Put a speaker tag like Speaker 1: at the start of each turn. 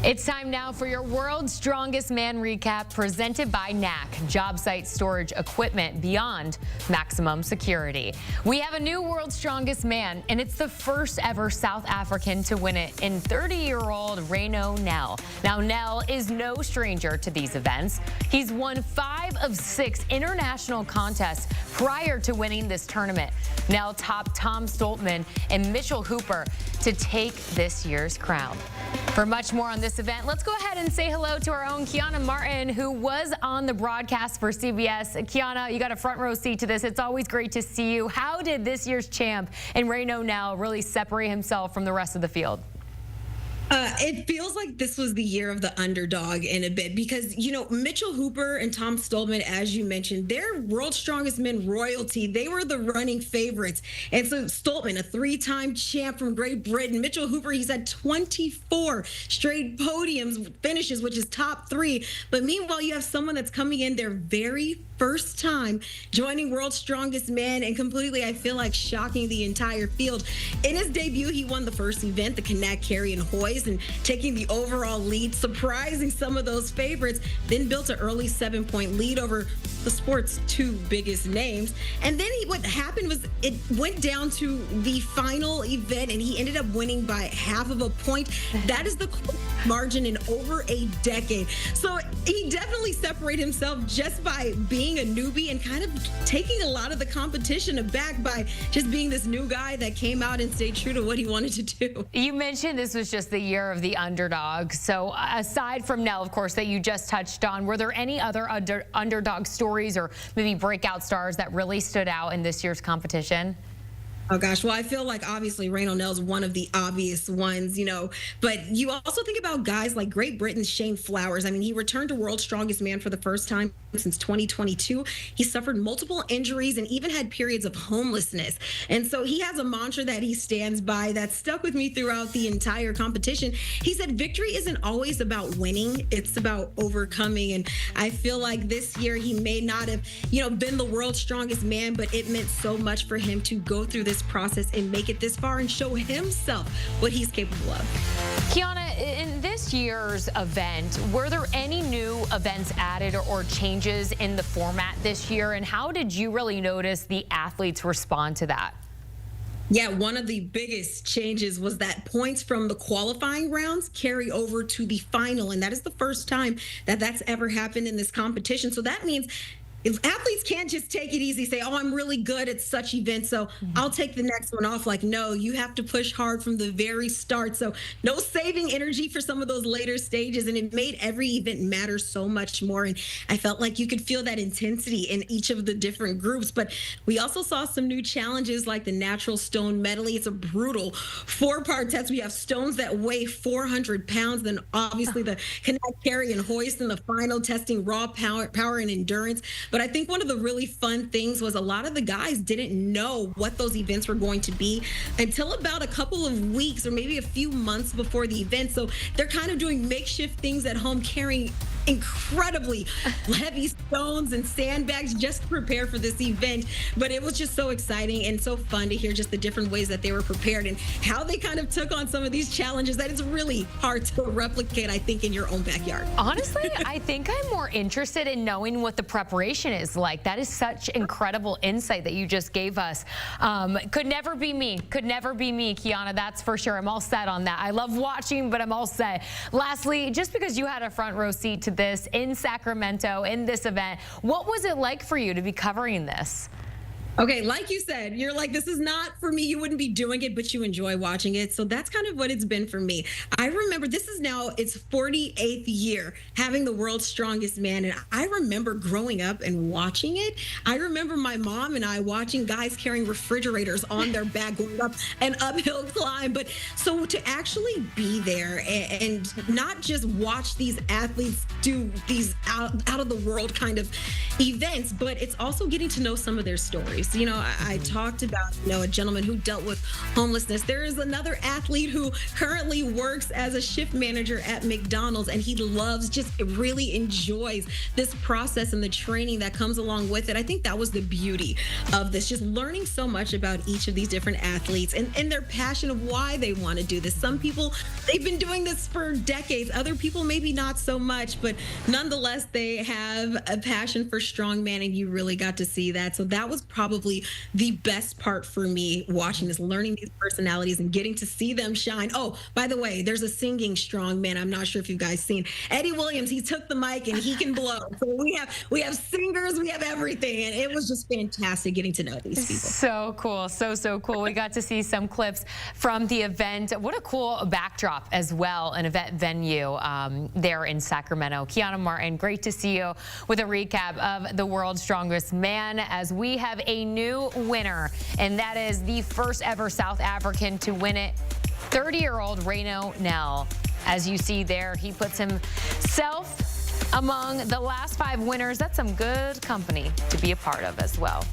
Speaker 1: It's time now for your World's Strongest Man recap presented by NAC, job site storage equipment beyond maximum security. We have a new World's Strongest Man, and it's the first ever South African to win it in 30-year-old Rayno Nel. Now, Nel is no stranger to these events. He's won 5 of 6 international contests prior to winning this tournament. Nel topped Tom Stoltman and Mitchell Hooper to take this year's crown. For much more on this event, let's go ahead and say hello to our own Kiana Martin, who was on the broadcast for CBS. Kiana, you got a front row seat to this. It's always great to see you. How did this year's champ and Rayno Nel really separate himself from the rest of the field?
Speaker 2: It feels like this was the year of the underdog in a bit because, you know, Mitchell Hooper and Tom Stoltman, as you mentioned, they're World's Strongest Men royalty. They were the running favorites. And so Stoltman, a 3-time champ from Great Britain. Mitchell Hooper, he's had 24 straight podiums finishes, which is top 3. But meanwhile, you have someone that's coming in their very first time joining World's Strongest Man and completely, I feel like, shocking the entire field. In his debut, he won the first event, the Kanak Carry and Hoist, and taking the overall lead, surprising some of those favorites, then built an early 7-point lead over the sport's 2 biggest names. And then what happened was it went down to the final event, and he ended up winning by half of a point. That is the margin in over a decade. So he definitely separated himself just by being a newbie and kind of taking a lot of the competition aback by just being this new guy that came out and stayed true to what he wanted to do.
Speaker 1: You mentioned this was just the year of the underdog. So aside from Nel, of course, that you just touched on, were there any other underdog stories or maybe breakout stars that really stood out in this year's competition?
Speaker 2: Oh, gosh. Well, I feel like obviously Rayno Nel is one of the obvious ones, you know, but you also think about guys like Great Britain's Shane Flowers. I mean, he returned to World's Strongest Man for the first time since 2022. He suffered multiple injuries and even had periods of homelessness. And so he has a mantra that he stands by that stuck with me throughout the entire competition. He said, victory isn't always about winning. It's about overcoming. And I feel like this year he may not have, you know, been the World's Strongest Man, but it meant so much for him to go through this process and make it this far and show himself what he's capable of.
Speaker 1: Kiana, in this year's event, were there any new events added or changes in the format this year? And how did you really notice the athletes respond to that?
Speaker 2: Yeah, one of the biggest changes was that points from the qualifying rounds carry over to the final. And that is the first time that that's ever happened in this competition. So that means if athletes can't just take it easy, say, oh, I'm really good at such events, so I'll take the next one off. Like, no, you have to push hard from the very start. So no saving energy for some of those later stages. And it made every event matter so much more. And I felt like you could feel that intensity in each of the different groups. But we also saw some new challenges like the natural stone medley. It's a brutal 4-part test. We have stones that weigh 400 pounds. Then obviously the Kanak Carry and Hoist in the final, testing raw power and endurance. But I think one of the really fun things was a lot of the guys didn't know what those events were going to be until about a couple of weeks or maybe a few months before the event. So they're kind of doing makeshift things at home, carrying incredibly heavy stones and sandbags just to prepare for this event. But it was just so exciting and so fun to hear just the different ways that they were prepared and how they kind of took on some of these challenges that it's really hard to replicate, I think, in your own backyard.
Speaker 1: Honestly, I think I'm more interested in knowing what the preparation is like. That is such incredible insight that you just gave us. Could never be me. Could never be me, Kiana. That's for sure. I'm all set on that. I love watching, but I'm all set. Lastly, just because you had a front row seat to this in Sacramento in this event, what was it like for you to be covering this?
Speaker 2: Okay, like you said, you're like, this is not for me. You wouldn't be doing it, but you enjoy watching it. So that's kind of what it's been for me. I remember this is now its 48th year having the World's Strongest Man. And I remember growing up and watching it. I remember my mom and I watching guys carrying refrigerators on their back going up an uphill climb. But so to actually be there and not just watch these athletes do these out of the world kind of events, but it's also getting to know some of their stories. choice. I talked about, a gentleman who dealt with homelessness. There is another athlete who currently works as a shift manager at McDonald's, and he really enjoys this process and the training that comes along with it. I think that was the beauty of this, just learning so much about each of these different athletes and their passion of why they want to do this. Some people, they've been doing this for decades. Other people, maybe not so much, but nonetheless, they have a passion for strongman, and you really got to see that. So that was probably the best part for me watching this, learning these personalities and getting to see them shine. Oh, by the way, there's a singing strongman. I'm not sure if you guys seen Eddie Williams. He took the mic and he can blow. So we have singers, we have everything, and it was just fantastic getting to know these people.
Speaker 1: So cool, so cool. We got to see some clips from the event. What a cool backdrop as well, an event venue there in Sacramento. Kiana Martin, great to see you with a recap of the World's Strongest Man, as we have a new winner, and that is the first ever South African to win it, 30-year-old Rayno Nel. As you see there, he puts himself among the last 5 winners. That's some good company to be a part of as well.